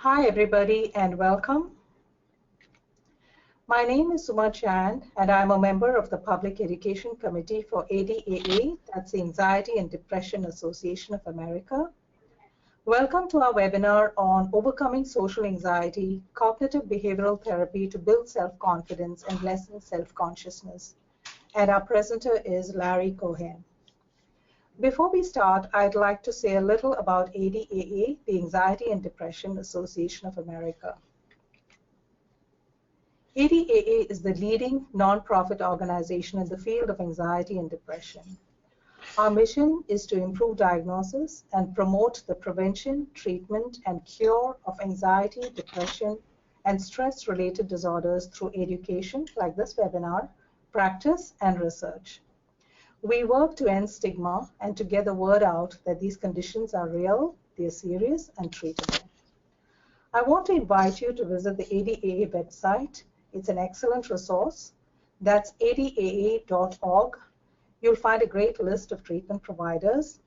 Hi, everybody, and welcome. My name is Suma Chand, and I'm a member of the Public Education Committee for ADAA, that's the Anxiety and Depression Association of America. Welcome to our webinar on Overcoming Social Anxiety, Cognitive Behavioral Therapy to Build Self-Confidence and Lessen Self-Consciousness. And our presenter is Larry Cohen. Before we start, I'd like to say a little about ADAA, the Anxiety and Depression Association of America. ADAA is the leading nonprofit organization in the field of anxiety and depression. Our mission is to improve diagnosis and promote the prevention, treatment, and cure of anxiety, depression, and stress-related disorders through education, like this webinar, practice, and research. We work to end stigma and to get the word out that these conditions are real, they're serious, and treatable. I want to invite you to visit the ADAA website. It's an excellent resource. That's adaa.org. You'll find a great list of treatment providers,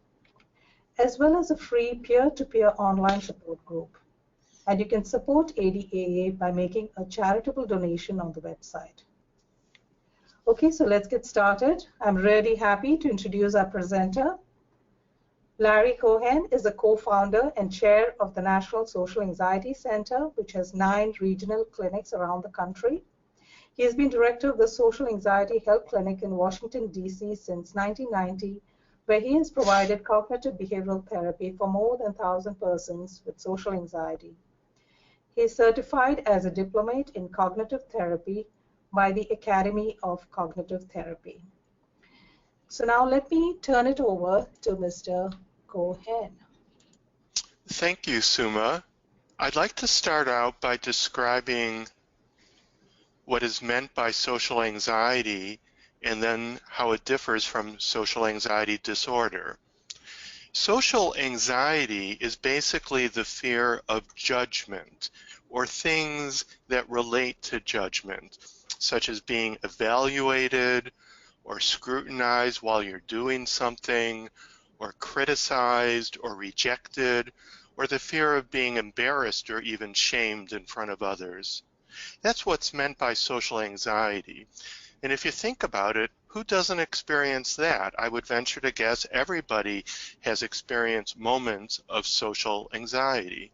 as well as a free peer-to-peer online support group. And you can support ADAA by making a charitable donation on the website. Okay, so let's get started. I'm really happy to introduce our presenter. Larry Cohen is the co-founder and chair of the National Social Anxiety Center, which has 9 regional clinics around the country. He has been director of the Social Anxiety Health Clinic in Washington, D.C. since 1990, where he has provided cognitive behavioral therapy for more than 1,000 persons with social anxiety. He is certified as a diplomate in cognitive therapy by the Academy of Cognitive Therapy. So now let me turn it over to Mr. Cohen. Thank you, Suma. I'd like to start out by describing what is meant by social anxiety and then how it differs from social anxiety disorder. Social anxiety is basically the fear of judgment or things that relate to judgment, such as being evaluated or scrutinized while you're doing something, or criticized or rejected, or the fear of being embarrassed or even shamed in front of others. That's what's meant by social anxiety. And if you think about it, who doesn't experience that? I would venture to guess everybody has experienced moments of social anxiety.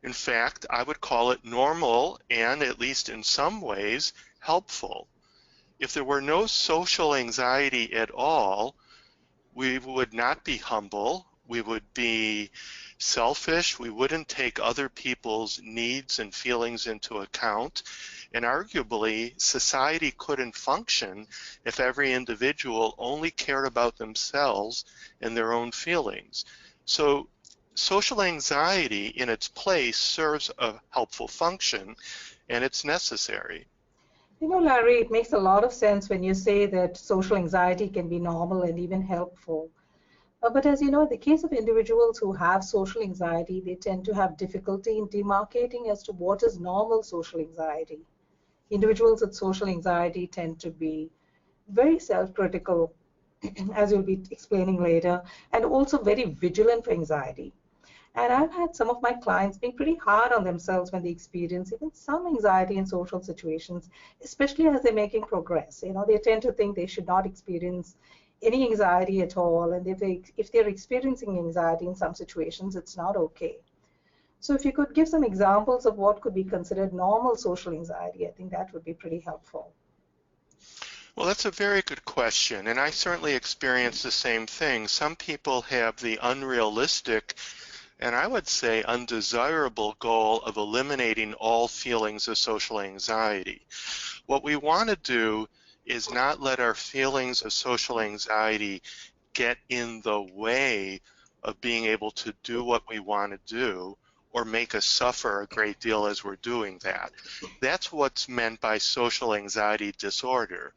In fact, I would call it normal and, at least in some ways, helpful. If there were no social anxiety at all, we would not be humble, we would be selfish, we wouldn't take other people's needs and feelings into account, and arguably society couldn't function if every individual only cared about themselves and their own feelings. So social anxiety in its place serves a helpful function, and it's necessary. You know, Larry, it makes a lot of sense when you say that social anxiety can be normal and even helpful. But as you know, in the case of individuals who have social anxiety, they tend to have difficulty in demarcating as to what is normal social anxiety. Individuals with social anxiety tend to be very self-critical, as you'll be explaining later, and also very vigilant for anxiety. And I've had some of my clients being pretty hard on themselves when they experience even some anxiety in social situations, especially as they're making progress. You know, they tend to think they should not experience any anxiety at all, and if they're experiencing anxiety in some situations, it's not okay. So if you could give some examples of what could be considered normal social anxiety, I think that would be pretty helpful. Well, that's a very good question, and I certainly experience the same thing. Some people have the unrealistic and I would say undesirable goal of eliminating all feelings of social anxiety. What we want to do is not let our feelings of social anxiety get in the way of being able to do what we want to do or make us suffer a great deal as we're doing that. That's what's meant by social anxiety disorder.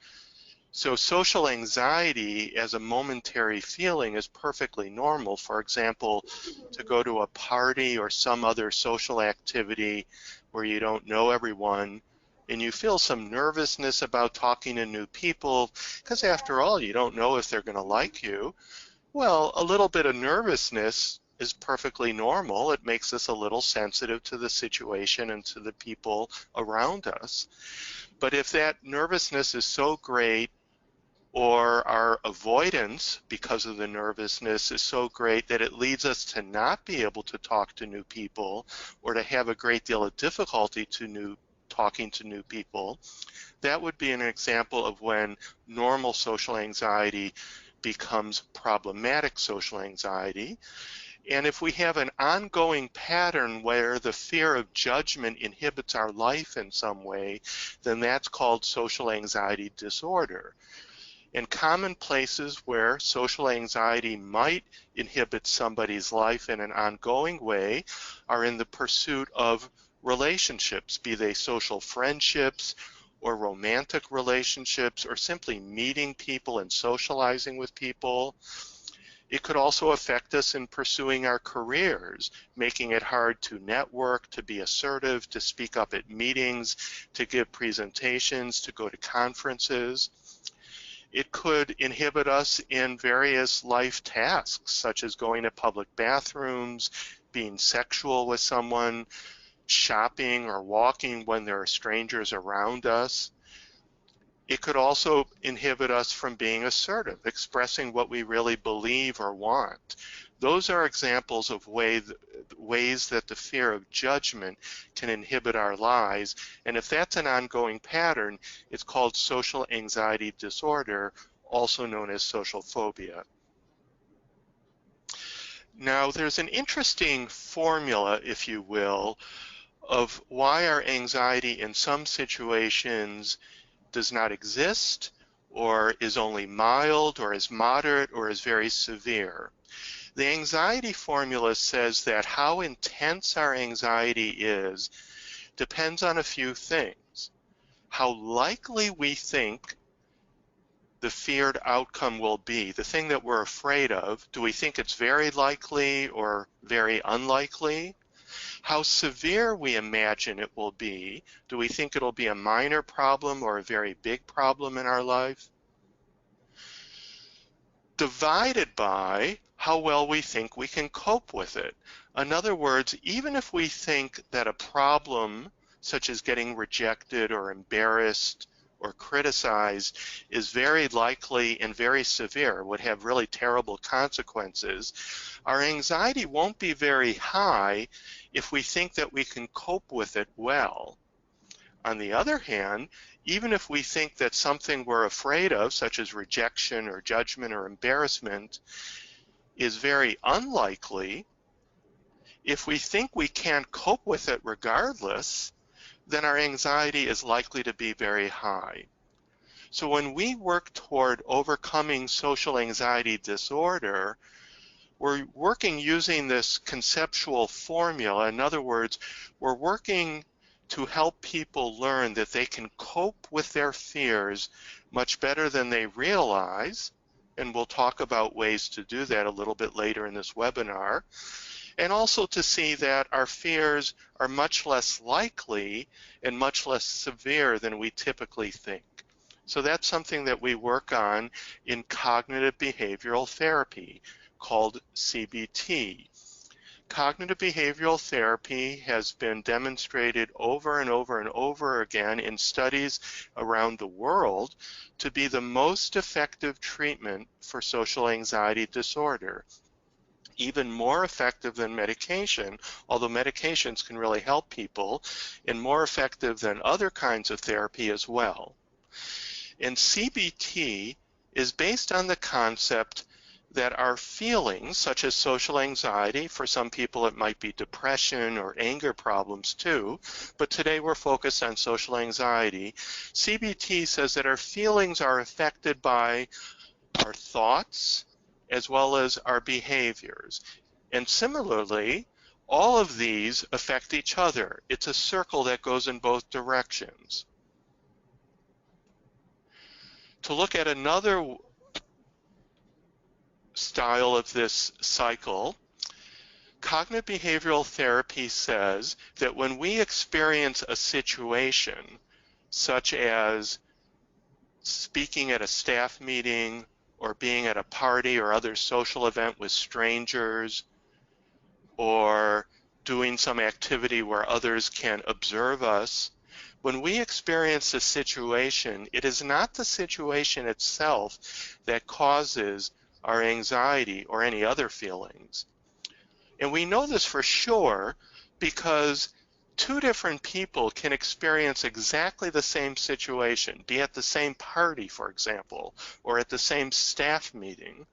So social anxiety as a momentary feeling is perfectly normal. For example, to go to a party or some other social activity where you don't know everyone and you feel some nervousness about talking to new people, because after all, you don't know if they're going to like you. Well, a little bit of nervousness is perfectly normal. It makes us a little sensitive to the situation and to the people around us. But if that nervousness is so great, or our avoidance because of the nervousness is so great that it leads us to not be able to talk to new people, or to have a great deal of difficulty talking to new people, that would be an example of when normal social anxiety becomes problematic social anxiety. And if we have an ongoing pattern where the fear of judgment inhibits our life in some way, then that's called social anxiety disorder. And common places where social anxiety might inhibit somebody's life in an ongoing way are in the pursuit of relationships, be they social friendships or romantic relationships, or simply meeting people and socializing with people. It could also affect us in pursuing our careers, making it hard to network, to be assertive, to speak up at meetings, to give presentations, to go to conferences. It could inhibit us in various life tasks, such as going to public bathrooms, being sexual with someone, shopping or walking when there are strangers around us. It could also inhibit us from being assertive, expressing what we really believe or want. Those are examples of ways that the fear of judgment can inhibit our lives. And if that's an ongoing pattern, it's called social anxiety disorder, also known as social phobia. Now, there's an interesting formula, if you will, of why our anxiety in some situations does not exist, or is only mild, or is moderate, or is very severe. The anxiety formula says that how intense our anxiety is depends on a few things. How likely we think the feared outcome will be, the thing that we're afraid of. Do we think it's very likely or very unlikely? How severe we imagine it will be. Do we think it'll be a minor problem or a very big problem in our life? Divided by how well we think we can cope with it. In other words, even if we think that a problem, such as getting rejected or embarrassed or criticized, is very likely and very severe, would have really terrible consequences, our anxiety won't be very high if we think that we can cope with it well. On the other hand, even if we think that something we're afraid of, such as rejection or judgment or embarrassment, is very unlikely, if we think we can cope with it regardless, then our anxiety is likely to be very high. So when we work toward overcoming social anxiety disorder, we're working using this conceptual formula. In other words, we're working to help people learn that they can cope with their fears much better than they realize, and we'll talk about ways to do that a little bit later in this webinar, and also to see that our fears are much less likely and much less severe than we typically think. So that's something that we work on in cognitive behavioral therapy, called CBT. Cognitive behavioral therapy has been demonstrated over and over and over again in studies around the world to be the most effective treatment for social anxiety disorder. Even more effective than medication, although medications can really help people, and more effective than other kinds of therapy as well. And CBT is based on the concept that our feelings, such as social anxiety, for some people it might be depression or anger problems too, but today we're focused on social anxiety. CBT says that our feelings are affected by our thoughts as well as our behaviors. And similarly, all of these affect each other. It's a circle that goes in both directions. To look at another style of this cycle, cognitive behavioral therapy says that when we experience a situation, such as speaking at a staff meeting or being at a party or other social event with strangers, or doing some activity where others can observe us. When we experience a situation, it is not the situation itself that causes our anxiety or any other feelings. And we know this for sure because two different people can experience exactly the same situation, be at the same party, for example, or at the same staff meeting,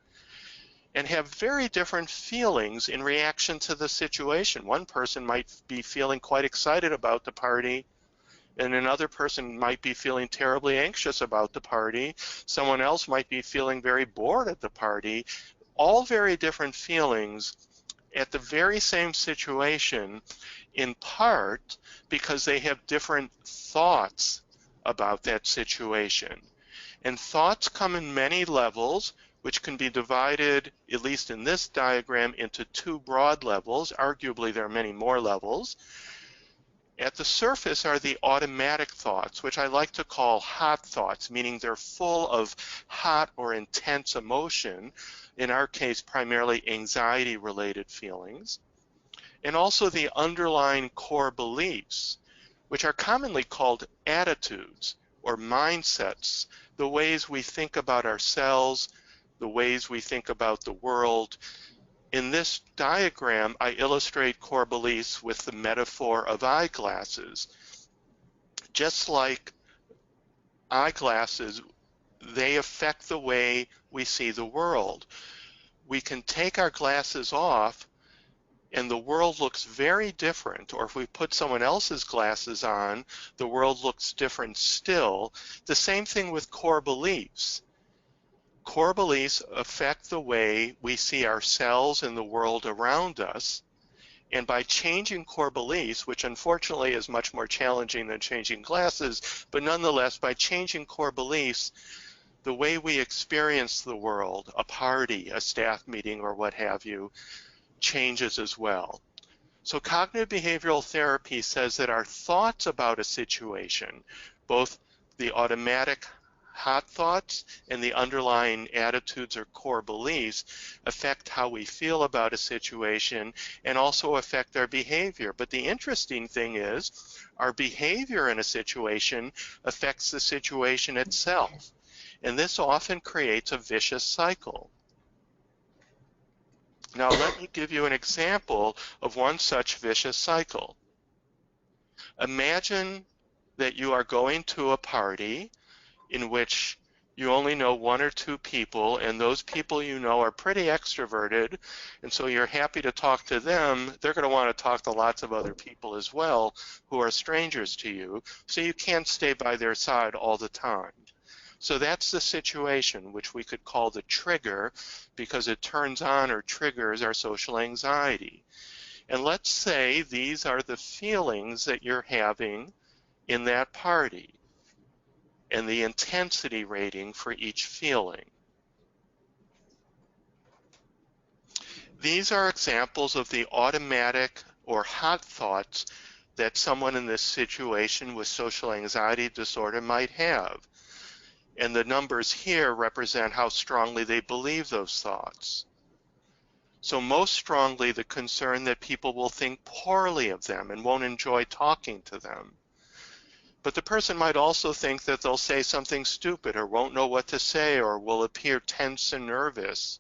and have very different feelings in reaction to the situation. One person might be feeling quite excited about the party, and another person might be feeling terribly anxious about the party. Someone else might be feeling very bored at the party. All very different feelings at the very same situation, in part because they have different thoughts about that situation. And thoughts come in many levels, which can be divided, at least in this diagram, into two broad levels. Arguably, there are many more levels. At the surface are the automatic thoughts, which I like to call hot thoughts, meaning they're full of hot or intense emotion, in our case primarily anxiety-related feelings, and also the underlying core beliefs, which are commonly called attitudes or mindsets, the ways we think about ourselves, the ways we think about the world. In this diagram, I illustrate core beliefs with the metaphor of eyeglasses. Just like eyeglasses, they affect the way we see the world. We can take our glasses off and the world looks very different, or if we put someone else's glasses on, the world looks different still. The same thing with core beliefs. Core beliefs affect the way we see ourselves and the world around us, and by changing core beliefs, which unfortunately is much more challenging than changing glasses, but nonetheless, by changing core beliefs, the way we experience the world, a party, a staff meeting, or what have you, changes as well. So cognitive behavioral therapy says that our thoughts about a situation, both the automatic hot thoughts and the underlying attitudes or core beliefs, affect how we feel about a situation and also affect our behavior. But the interesting thing is our behavior in a situation affects the situation itself. And this often creates a vicious cycle. Now let me give you an example of one such vicious cycle. Imagine that you are going to a party in which you only know one or two people, and those people you know are pretty extroverted, and so you're happy to talk to them. They're going to want to talk to lots of other people as well who are strangers to you, so you can't stay by their side all the time. So that's the situation, which we could call the trigger, because it turns on or triggers our social anxiety. And let's say these are the feelings that you're having in that party and the intensity rating for each feeling. These are examples of the automatic or hot thoughts that someone in this situation with social anxiety disorder might have. And the numbers here represent how strongly they believe those thoughts. So most strongly, the concern that people will think poorly of them and won't enjoy talking to them. But the person might also think that they'll say something stupid or won't know what to say or will appear tense and nervous.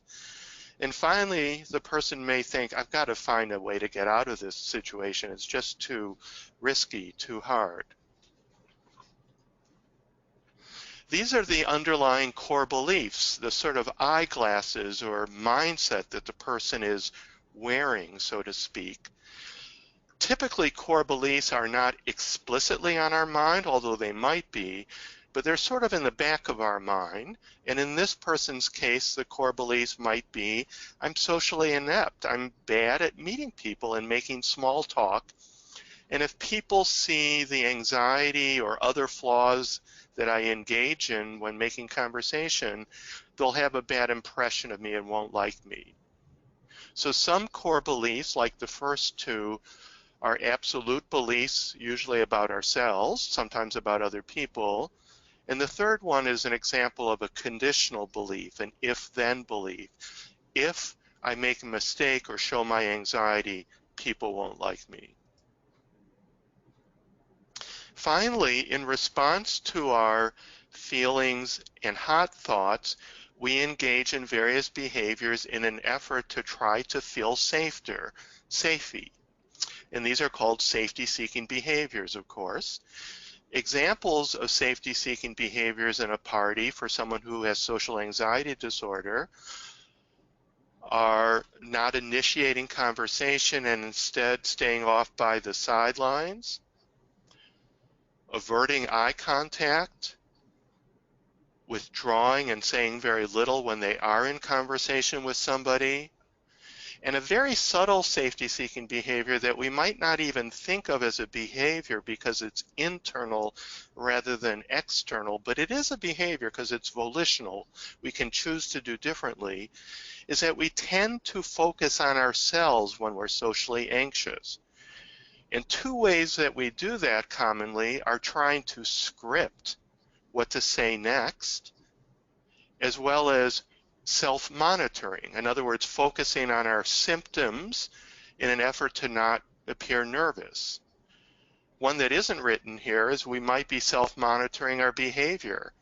And finally, the person may think, I've got to find a way to get out of this situation. It's just too risky, too hard. These are the underlying core beliefs, the sort of eyeglasses or mindset that the person is wearing, so to speak. Typically, core beliefs are not explicitly on our mind, although they might be, but they're sort of in the back of our mind. And in this person's case, the core beliefs might be, I'm socially inept. I'm bad at meeting people and making small talk. And if people see the anxiety or other flaws that I engage in when making conversation, they'll have a bad impression of me and won't like me. So some core beliefs, like the first two, are absolute beliefs, usually about ourselves, sometimes about other people. And the third one is an example of a conditional belief, an if-then belief. If I make a mistake or show my anxiety, people won't like me. Finally, in response to our feelings and hot thoughts, we engage in various behaviors in an effort to try to feel safer, safety. And these are called safety-seeking behaviors, of course. Examples of safety-seeking behaviors in a party for someone who has social anxiety disorder are not initiating conversation and instead staying off by the sidelines, averting eye contact, withdrawing and saying very little when they are in conversation with somebody, and a very subtle safety-seeking behavior that we might not even think of as a behavior because it's internal rather than external, but it is a behavior because it's volitional. We can choose to do differently, is that we tend to focus on ourselves when we're socially anxious. And two ways that we do that commonly are trying to script what to say next, as well as self-monitoring. In other words, focusing on our symptoms in an effort to not appear nervous. One that isn't written here is we might be self-monitoring our behavior,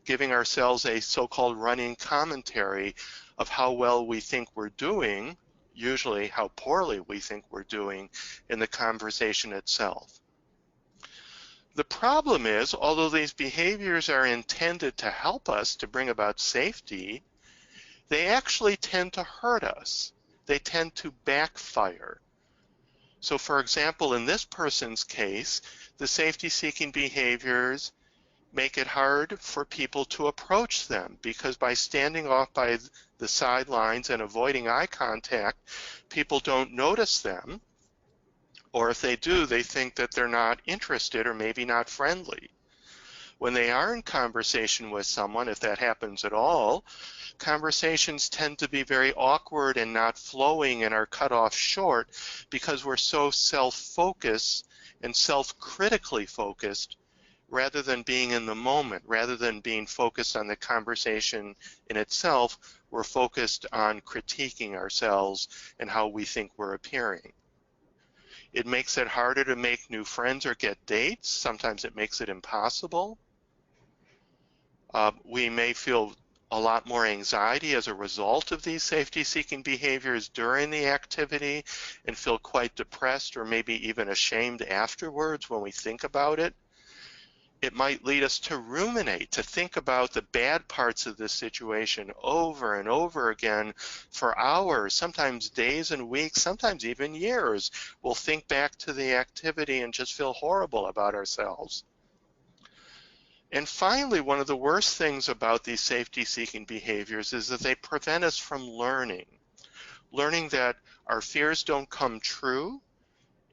giving ourselves a so-called running commentary of how well we think we're doing, usually how poorly we think we're doing in the conversation itself. The problem is, although these behaviors are intended to help us to bring about safety, they actually tend to hurt us. They tend to backfire. So for example, in this person's case, the safety-seeking behaviors make it hard for people to approach them because by standing off by the sidelines and avoiding eye contact, people don't notice them, or if they do, they think that they're not interested or maybe not friendly. When they are in conversation with someone, if that happens at all, conversations tend to be very awkward and not flowing and are cut off short because we're so self-focused and self-critically focused rather than being in the moment, rather than being focused on the conversation in itself, we're focused on critiquing ourselves and how we think we're appearing. It makes it harder to make new friends or get dates. Sometimes it makes it impossible. We may feel a lot more anxiety as a result of these safety-seeking behaviors during the activity and feel quite depressed or maybe even ashamed afterwards when we think about it. It might lead us to ruminate, to think about the bad parts of this situation over and over again for hours, sometimes days and weeks, sometimes even years. We'll think back to the activity and just feel horrible about ourselves. And finally, one of the worst things about these safety-seeking behaviors is that they prevent us from learning. Learning that our fears don't come true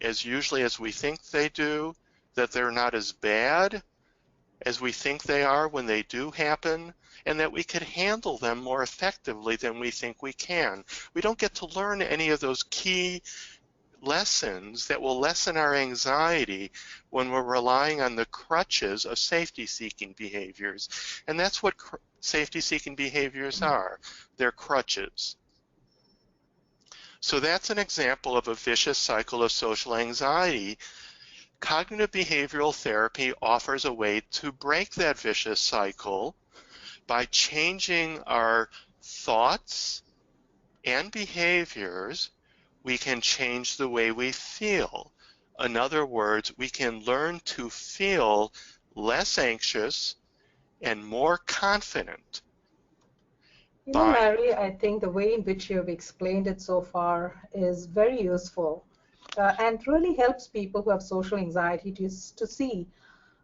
as usually as we think they do, that they're not as bad as we think they are when they do happen, and that we could handle them more effectively than we think we can. We don't get to learn any of those key lessons that will lessen our anxiety when we're relying on the crutches of safety-seeking behaviors. And that's what safety-seeking behaviors are. They're crutches. So that's an example of a vicious cycle of social anxiety. Cognitive behavioral therapy offers a way to break that vicious cycle by changing our thoughts and behaviors. We can change the way we feel. In other words, we can learn to feel less anxious and more confident. You know, Larry, I think the way in which you've explained it so far is very useful and really helps people who have social anxiety to see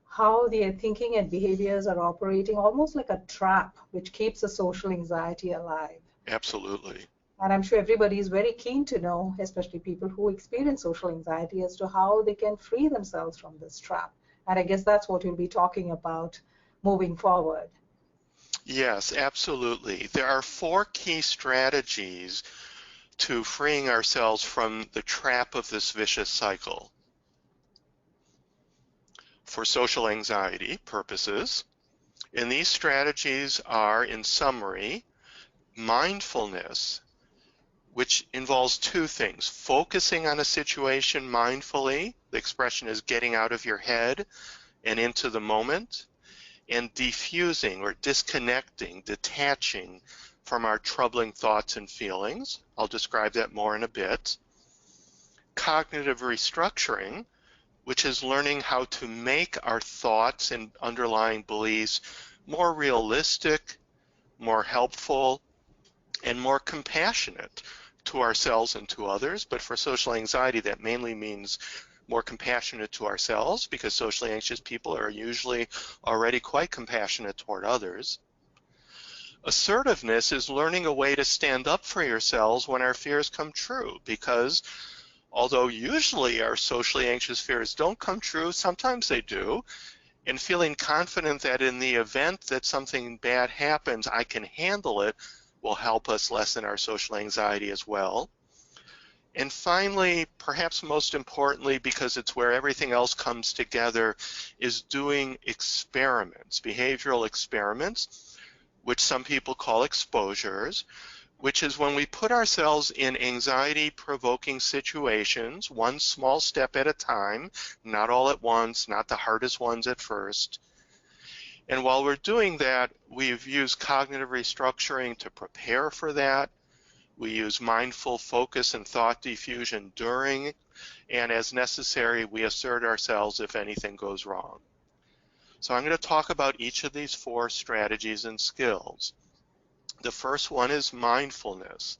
how their thinking and behaviors are operating almost like a trap which keeps the social anxiety alive. Absolutely. And I'm sure everybody is very keen to know, especially people who experience social anxiety, as to how they can free themselves from this trap. And I guess that's what you'll be talking about moving forward. Yes, absolutely. There are 4 key strategies to freeing ourselves from the trap of this vicious cycle. For social anxiety purposes, and these strategies are, in summary, mindfulness, which involves two things: focusing on a situation mindfully, the expression is getting out of your head and into the moment, and diffusing or disconnecting, detaching from our troubling thoughts and feelings. I'll describe that more in a bit. Cognitive restructuring, which is learning how to make our thoughts and underlying beliefs more realistic, more helpful, and more compassionate to ourselves and to others. But for social anxiety, that mainly means more compassionate to ourselves, because socially anxious people are usually already quite compassionate toward others. Assertiveness is learning a way to stand up for yourselves when our fears come true, because although usually our socially anxious fears don't come true, sometimes they do, and feeling confident that in the event that something bad happens, I can handle it, will help us lessen our social anxiety as well. And finally, perhaps most importantly, because it's where everything else comes together, is doing experiments, behavioral experiments, which some people call exposures, which is when we put ourselves in anxiety-provoking situations, one small step at a time, not all at once, not the hardest ones at first. And while we're doing that, we've used cognitive restructuring to prepare for that. We use mindful focus and thought diffusion during, and as necessary, we assert ourselves if anything goes wrong. So I'm going to talk about each of these four strategies and skills. The first one is mindfulness.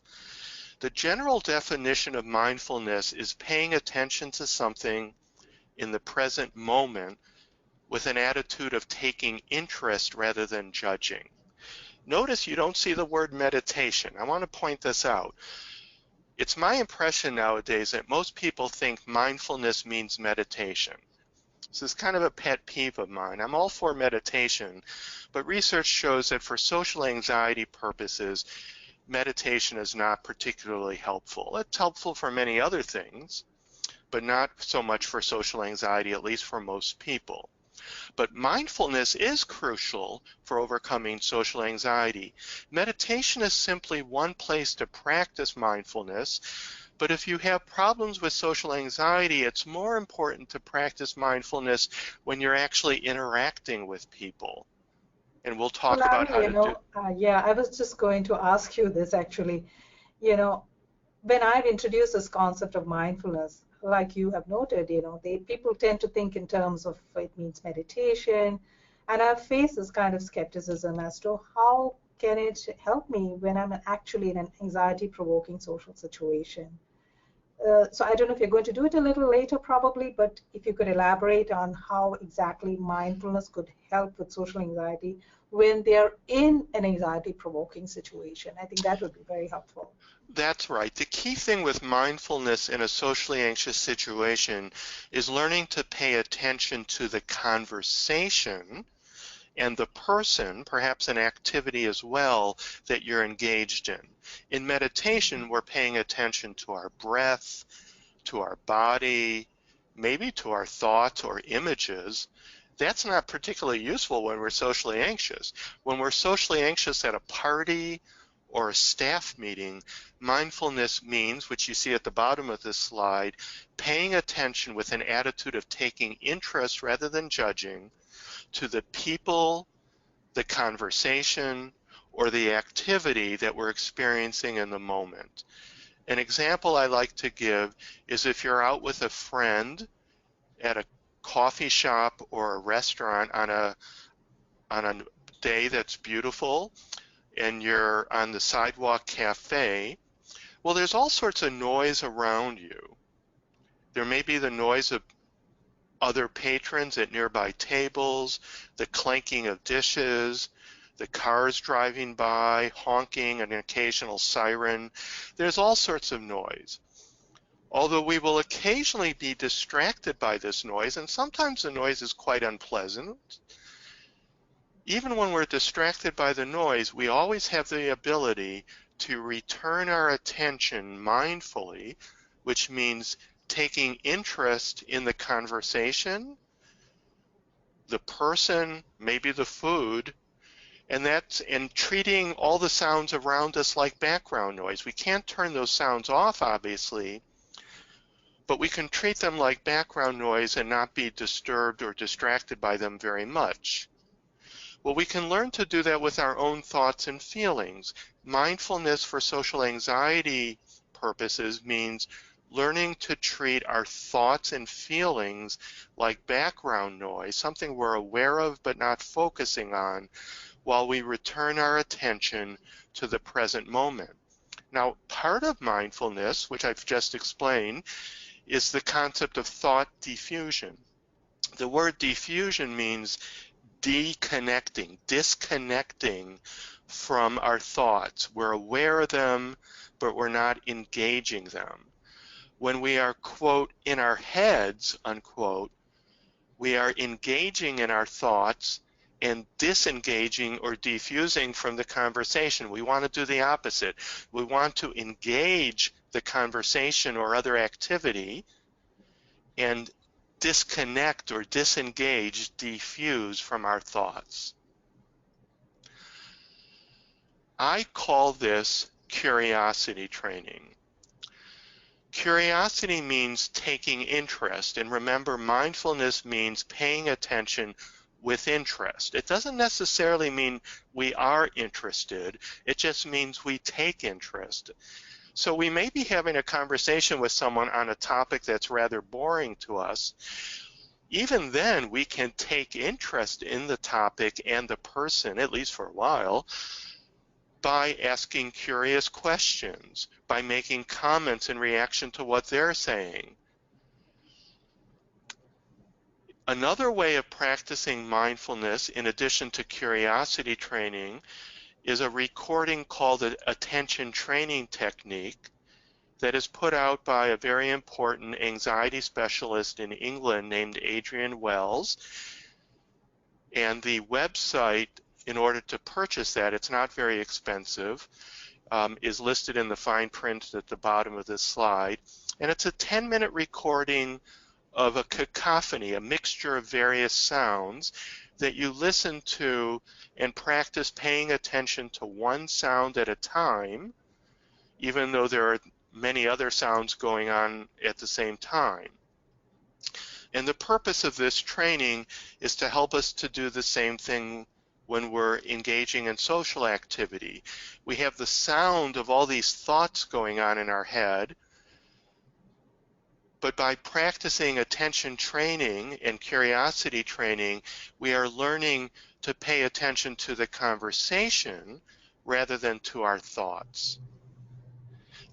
The general definition of mindfulness is paying attention to something in the present moment with an attitude of taking interest rather than judging. Notice you don't see the word meditation. I want to point this out. It's my impression nowadays that most people think mindfulness means meditation. This is kind of a pet peeve of mine. I'm all for meditation, but research shows that for social anxiety purposes, meditation is not particularly helpful. It's helpful for many other things, but not so much for social anxiety, at least for most people. But mindfulness is crucial for overcoming social anxiety. Meditation is simply one place to practice mindfulness, but if you have problems with social anxiety, it's more important to practice mindfulness when you're actually interacting with people. And we'll talk about how to do. Yeah, I was just going to ask you this actually. When I've introduced this concept of mindfulness, like you have noted, people tend to think in terms of it means meditation, and I've faced this kind of skepticism as to how can it help me when I'm actually in an anxiety-provoking social situation. So I don't know if you're going to do it a little later probably, but if you could elaborate on how exactly mindfulness could help with social anxiety when they're in an anxiety-provoking situation, I think that would be very helpful. That's right. The key thing with mindfulness in a socially anxious situation is learning to pay attention to the conversation and the person, perhaps an activity as well, that you're engaged in. In meditation, we're paying attention to our breath, to our body, maybe to our thoughts or images. That's not particularly useful when we're socially anxious. When we're socially anxious at a party or a staff meeting, mindfulness means, which you see at the bottom of this slide, paying attention with an attitude of taking interest rather than judging to the people, the conversation, or the activity that we're experiencing in the moment. An example I like to give is if you're out with a friend at a coffee shop or a restaurant on a day that's beautiful, and you're on the sidewalk cafe, well, there's all sorts of noise around you. There may be the noise of other patrons at nearby tables, the clanking of dishes, the cars driving by, honking, an occasional siren. There's all sorts of noise. Although we will occasionally be distracted by this noise, and sometimes the noise is quite unpleasant, even when we're distracted by the noise, we always have the ability to return our attention mindfully, which means taking interest in the conversation, the person, maybe the food, and treating all the sounds around us like background noise. We can't turn those sounds off, obviously, but we can treat them like background noise and not be disturbed or distracted by them very much. Well, we can learn to do that with our own thoughts and feelings. Mindfulness for social anxiety purposes means learning to treat our thoughts and feelings like background noise, something we're aware of but not focusing on, while we return our attention to the present moment. Now, part of mindfulness, which I've just explained, is the concept of thought diffusion. The word diffusion means disconnecting from our thoughts. We're aware of them, but we're not engaging them. When we are, quote, in our heads, unquote, we are engaging in our thoughts and disengaging or defusing from the conversation. We want to do the opposite. We want to engage the conversation or other activity and disconnect or disengage, defuse from our thoughts. I call this curiosity training. Curiosity means taking interest, and remember, mindfulness means paying attention with interest. It doesn't necessarily mean we are interested, it just means we take interest. So we may be having a conversation with someone on a topic that's rather boring to us. Even then, we can take interest in the topic and the person, at least for a while, by asking curious questions, by making comments in reaction to what they're saying. Another way of practicing mindfulness, in addition to curiosity training, is a recording called the attention training technique that is put out by a very important anxiety specialist in England named Adrian Wells. And the website, in order to purchase that, it's not very expensive, is listed in the fine print at the bottom of this slide. And it's a 10-minute recording of a cacophony, a mixture of various sounds that you listen to and practice paying attention to one sound at a time, even though there are many other sounds going on at the same time. And the purpose of this training is to help us to do the same thing when we're engaging in social activity. We have the sound of all these thoughts going on in our head, but by practicing attention training and curiosity training, we are learning to pay attention to the conversation rather than to our thoughts.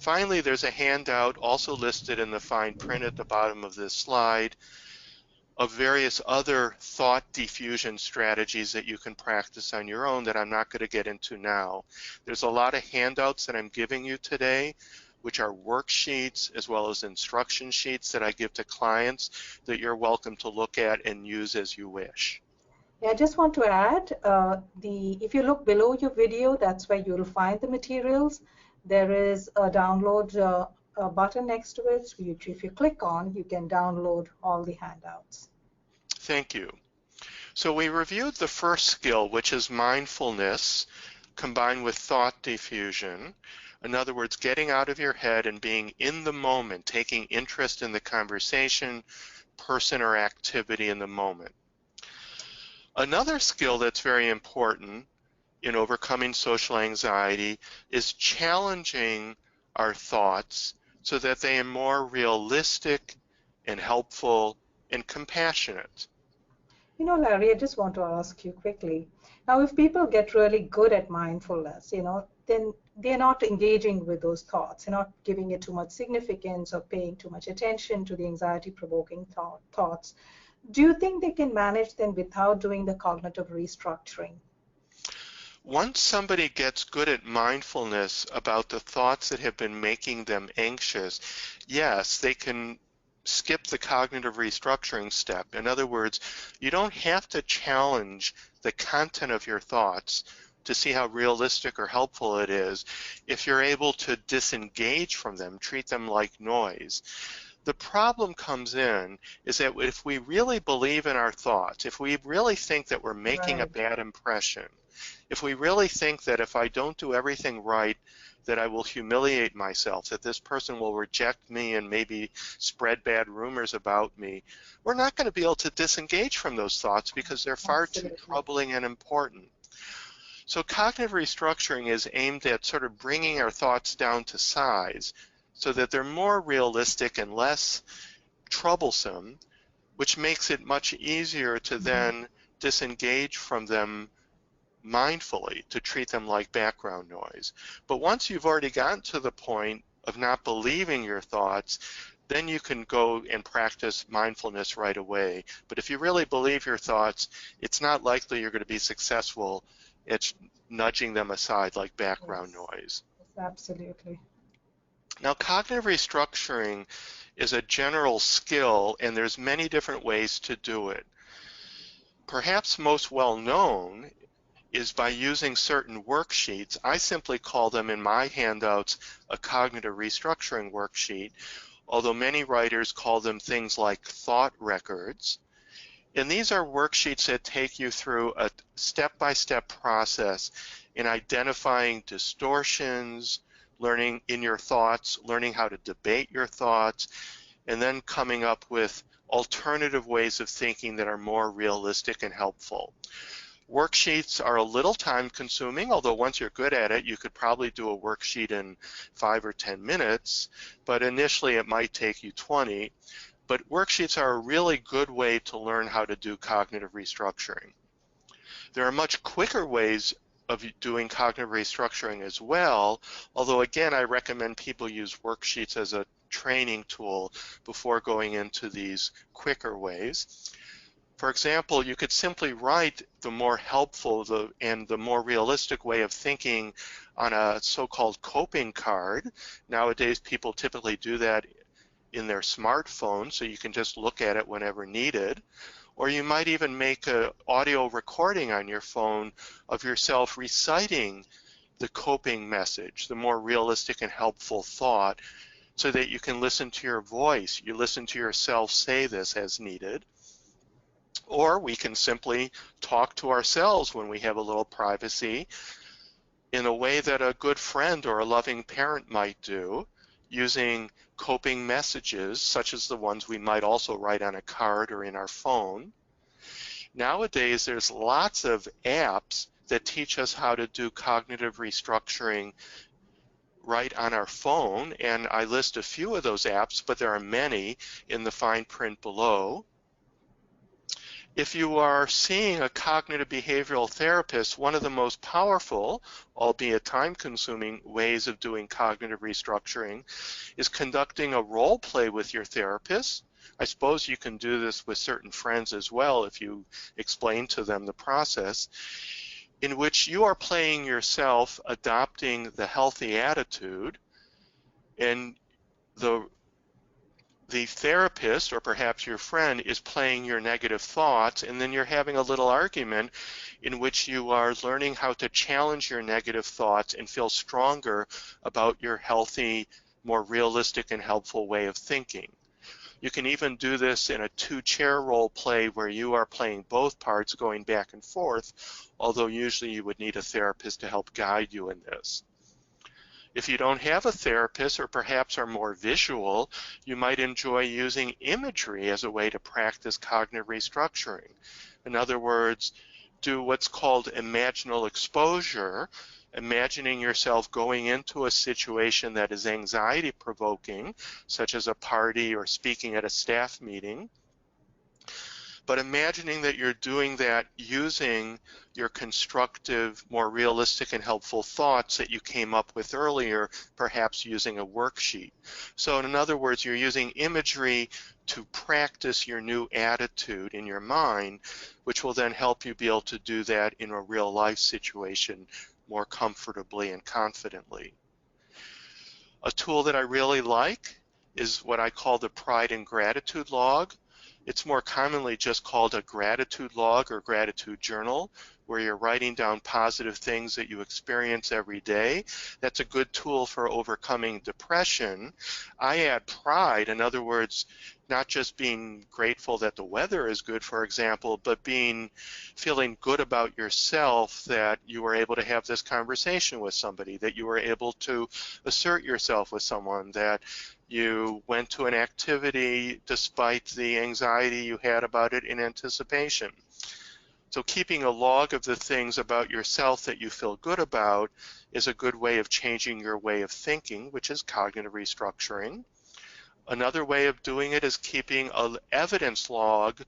Finally, there's a handout also listed in the fine print at the bottom of this slide of various other thought diffusion strategies that you can practice on your own that I'm not going to get into now. There's a lot of handouts that I'm giving you today, which are worksheets as well as instruction sheets that I give to clients that you're welcome to look at and use as you wish. Yeah, I just want to add, if you look below your video, that's where you'll find the materials. There is a download a button next to it, which if you click on, you can download all the handouts. Thank you. So we reviewed the first skill, which is mindfulness combined with thought diffusion. In other words, getting out of your head and being in the moment, taking interest in the conversation, person, or activity in the moment. Another skill that's very important in overcoming social anxiety is challenging our thoughts so that they are more realistic and helpful and compassionate. You know, Larry, I just want to ask you quickly. Now, if people get really good at mindfulness, then they're not engaging with those thoughts. They're not giving it too much significance or paying too much attention to the anxiety-provoking thoughts. Do you think they can manage them without doing the cognitive restructuring? Once somebody gets good at mindfulness about the thoughts that have been making them anxious, yes, they can skip the cognitive restructuring step. In other words, you don't have to challenge the content of your thoughts to see how realistic or helpful it is if you're able to disengage from them, treat them like noise. The problem comes in is that if we really believe in our thoughts, if we really think that we're making a bad impression, If we really think that if I don't do everything right, that I will humiliate myself, that this person will reject me and maybe spread bad rumors about me, we're not going to be able to disengage from those thoughts because they're far too troubling and important. So cognitive restructuring is aimed at sort of bringing our thoughts down to size so that they're more realistic and less troublesome, which makes it much easier to then disengage from them mindfully, to treat them like background noise. But once you've already gotten to the point of not believing your thoughts, then you can go and practice mindfulness right away. But if you really believe your thoughts, it's not likely you're going to be successful at nudging them aside like background noise. Absolutely. Now, cognitive restructuring is a general skill, and there's many different ways to do it. Perhaps most well known is by using certain worksheets. I simply call them in my handouts a cognitive restructuring worksheet, although many writers call them things like thought records. And these are worksheets that take you through a step-by-step process in identifying distortions, learning in your thoughts, learning how to debate your thoughts, and then coming up with alternative ways of thinking that are more realistic and helpful. Worksheets are a little time consuming, although once you're good at it, you could probably do a worksheet in 5 or 10 minutes, but initially it might take you 20. But worksheets are a really good way to learn how to do cognitive restructuring. There are much quicker ways of doing cognitive restructuring as well, although again, I recommend people use worksheets as a training tool before going into these quicker ways. For example, you could simply write the more helpful and the more realistic way of thinking on a so-called coping card. Nowadays, people typically do that in their smartphone, so you can just look at it whenever needed. Or you might even make an audio recording on your phone of yourself reciting the coping message, the more realistic and helpful thought, so that you can listen to your voice. You listen to yourself say this as needed. Or we can simply talk to ourselves when we have a little privacy in a way that a good friend or a loving parent might do, using coping messages such as the ones we might also write on a card or in our phone. Nowadays, there's lots of apps that teach us how to do cognitive restructuring right on our phone, and I list a few of those apps, but there are many in the fine print below. If you are seeing a cognitive behavioral therapist, one of the most powerful, albeit time-consuming, ways of doing cognitive restructuring is conducting a role play with your therapist. I suppose you can do this with certain friends as well if you explain to them the process, in which you are playing yourself adopting the healthy attitude, and the therapist, or perhaps your friend, is playing your negative thoughts, and then you're having a little argument in which you are learning how to challenge your negative thoughts and feel stronger about your healthy, more realistic and helpful way of thinking. You can even do this in a two-chair role play where you are playing both parts going back and forth, although usually you would need a therapist to help guide you in this. If you don't have a therapist, or perhaps are more visual, you might enjoy using imagery as a way to practice cognitive restructuring. In other words, do what's called imaginal exposure, imagining yourself going into a situation that is anxiety-provoking, such as a party or speaking at a staff meeting, but imagining that you're doing that using your constructive, more realistic and helpful thoughts that you came up with earlier, perhaps using a worksheet. So in other words, you're using imagery to practice your new attitude in your mind, which will then help you be able to do that in a real life situation more comfortably and confidently. A tool that I really like is what I call the Pride and Gratitude Log. It's more commonly just called a gratitude log or gratitude journal, where you're writing down positive things that you experience every day. That's a good tool for overcoming depression. I add pride, in other words, not just being grateful that the weather is good, for example, but feeling good about yourself, that you were able to have this conversation with somebody, that you were able to assert yourself with someone, that you went to an activity despite the anxiety you had about it in anticipation. So keeping a log of the things about yourself that you feel good about is a good way of changing your way of thinking, which is cognitive restructuring. Another way of doing it is keeping an evidence log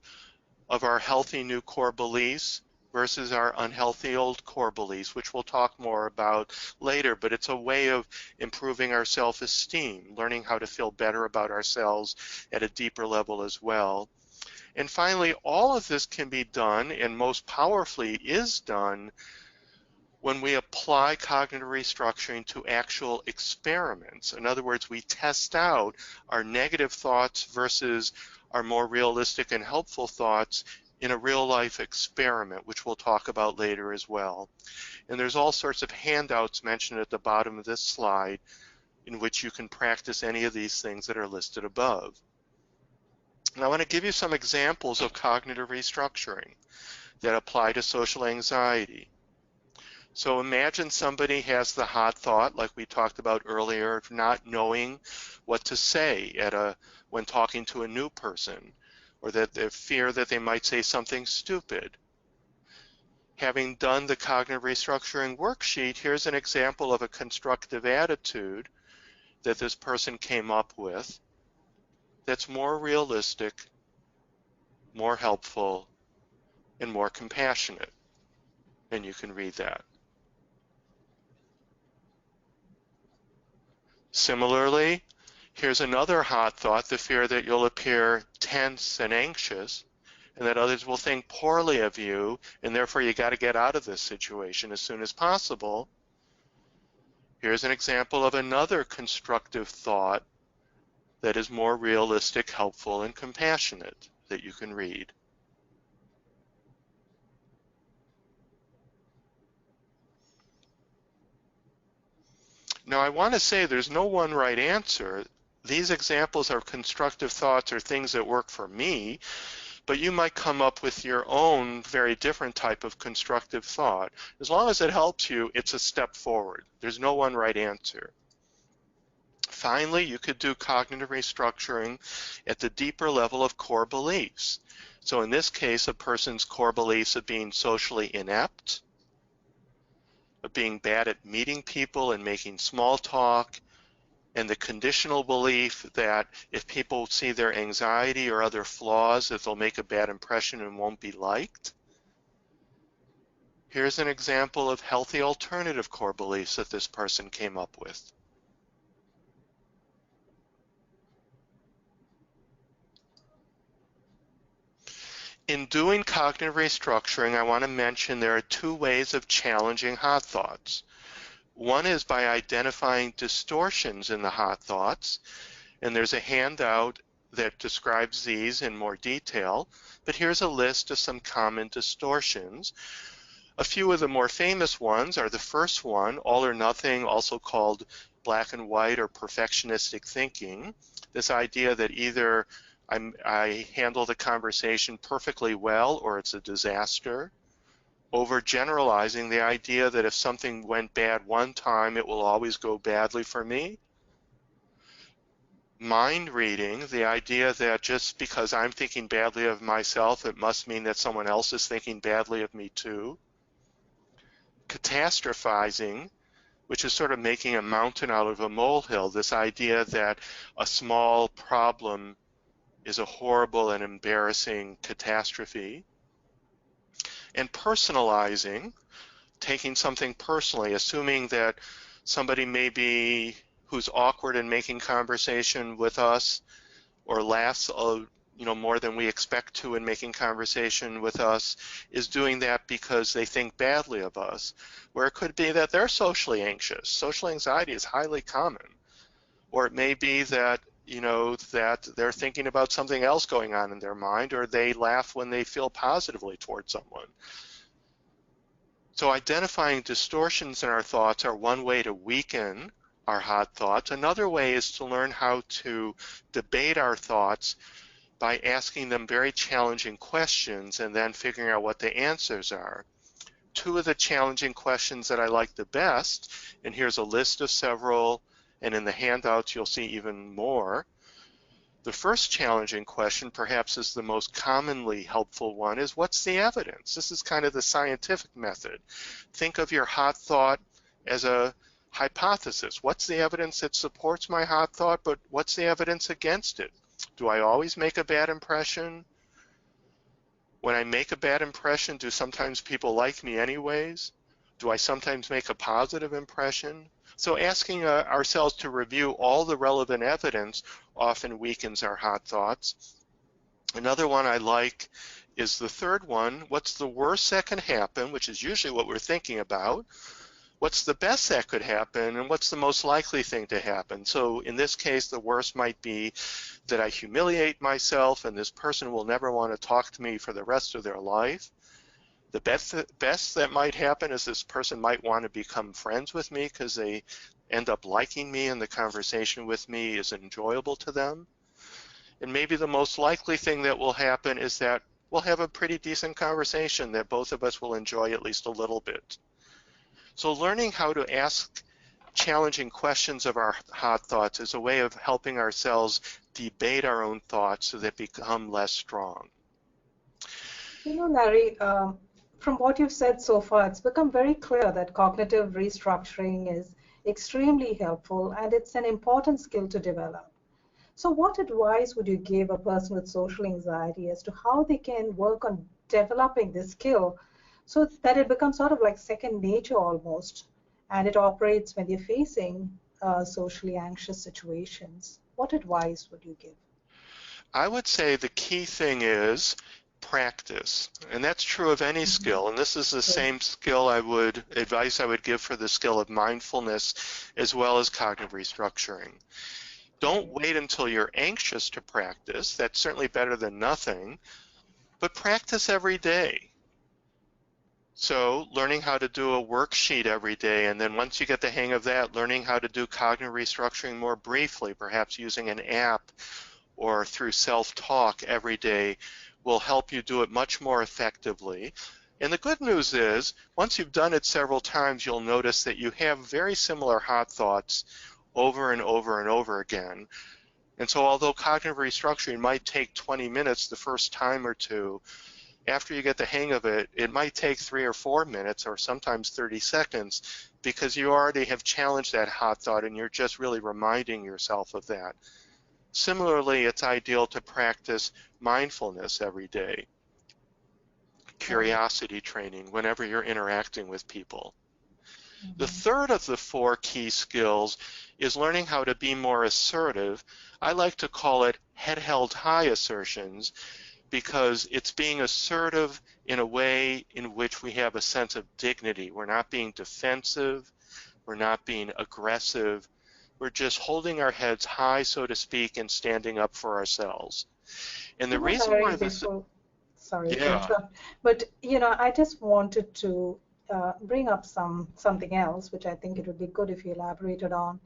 of our healthy new core beliefs versus our unhealthy old core beliefs, which we'll talk more about later, but it's a way of improving our self-esteem, learning how to feel better about ourselves at a deeper level as well. And finally, all of this can be done, and most powerfully is done, when we apply cognitive restructuring to actual experiments. In other words, we test out our negative thoughts versus our more realistic and helpful thoughts in a real-life experiment, which we'll talk about later as well. And there's all sorts of handouts mentioned at the bottom of this slide in which you can practice any of these things that are listed above. And I want to give you some examples of cognitive restructuring that apply to social anxiety. So imagine somebody has the hot thought, like we talked about earlier, of not knowing what to say when talking to a new person, or that they fear that they might say something stupid. Having done the cognitive restructuring worksheet, here's an example of a constructive attitude that this person came up with that's more realistic, more helpful, and more compassionate. And you can read that. Similarly, here's another hot thought, the fear that you'll appear tense and anxious, and that others will think poorly of you, and therefore you got to get out of this situation as soon as possible. Here's an example of another constructive thought that is more realistic, helpful, and compassionate that you can read. Now, I want to say there's no one right answer. These examples of constructive thoughts are things that work for me, but you might come up with your own very different type of constructive thought. As long as it helps you, it's a step forward. There's no one right answer. Finally, you could do cognitive restructuring at the deeper level of core beliefs. So in this case, a person's core beliefs of being socially inept, of being bad at meeting people and making small talk, and the conditional belief that if people see their anxiety or other flaws, that they'll make a bad impression and won't be liked. Here's an example of healthy alternative core beliefs that this person came up with. In doing cognitive restructuring, I want to mention there are two ways of challenging hot thoughts. One is by identifying distortions in the hot thoughts, and there's a handout that describes these in more detail, but here's a list of some common distortions. A few of the more famous ones are the first one, all or nothing, also called black and white or perfectionistic thinking. This idea that either I handle the conversation perfectly well or it's a disaster. Overgeneralizing the idea that if something went bad one time, it will always go badly for me. Mind reading, the idea that just because I'm thinking badly of myself, it must mean that someone else is thinking badly of me too. Catastrophizing, which is sort of making a mountain out of a molehill, this idea that a small problem is a horrible and embarrassing catastrophe. And personalizing, taking something personally, assuming that somebody maybe who's awkward in making conversation with us or laughs more than we expect to in making conversation with us is doing that because they think badly of us, where it could be that they're socially anxious. Social anxiety is highly common. Or it may be that you know, that they're thinking about something else going on in their mind, or they laugh when they feel positively towards someone. So identifying distortions in our thoughts are one way to weaken our hot thoughts. Another way is to learn how to debate our thoughts by asking them very challenging questions and then figuring out what the answers are. Two of the challenging questions that I like the best, and here's a list of several, and in the handouts you'll see even more. The first challenging question, perhaps is the most commonly helpful one, is what's the evidence? This is kind of the scientific method. Think of your hot thought as a hypothesis. What's the evidence that supports my hot thought, but what's the evidence against it? Do I always make a bad impression? When I make a bad impression, do sometimes people like me anyways? Do I sometimes make a positive impression? So asking ourselves to review all the relevant evidence often weakens our hot thoughts. Another one I like is the third one. What's the worst that can happen, which is usually what we're thinking about? What's the best that could happen, and what's the most likely thing to happen? So in this case, the worst might be that I humiliate myself and this person will never want to talk to me for the rest of their life. The best that might happen is this person might want to become friends with me because they end up liking me and the conversation with me is enjoyable to them. And maybe the most likely thing that will happen is that we'll have a pretty decent conversation that both of us will enjoy at least a little bit. So learning how to ask challenging questions of our hot thoughts is a way of helping ourselves debate our own thoughts so that they become less strong. You know, Larry, from what you've said so far, it's become very clear that cognitive restructuring is extremely helpful and it's an important skill to develop. So what advice would you give a person with social anxiety as to how they can work on developing this skill so that it becomes sort of like second nature almost, and it operates when they're facing socially anxious situations? What advice would you give? I would say the key thing is practice, and that's true of any skill, and this is the same advice I would give for the skill of mindfulness as well as cognitive restructuring. Don't wait until you're anxious to practice. That's certainly better than nothing, but practice every day. So learning how to do a worksheet every day, and then once you get the hang of that, learning how to do cognitive restructuring more briefly, perhaps using an app or through self-talk every day, will help you do it much more effectively. And the good news is, once you've done it several times, you'll notice that you have very similar hot thoughts over and over and over again. And so although cognitive restructuring might take 20 minutes the first time or two, after you get the hang of it, it might take 3 or 4 minutes or sometimes 30 seconds because you already have challenged that hot thought and you're just really reminding yourself of that. Similarly, it's ideal to practice mindfulness every day, curiosity training whenever you're interacting with people. The third of the 4 key skills is learning how to be more assertive. I like to call it head held high assertions because it's being assertive in a way in which we have a sense of dignity. We're not being defensive, we're not being aggressive, we're just holding our heads high, so to speak, and standing up for ourselves. And the reason why this... Sorry to interrupt, but I just wanted to bring up something else, which I think it would be good if you elaborated on.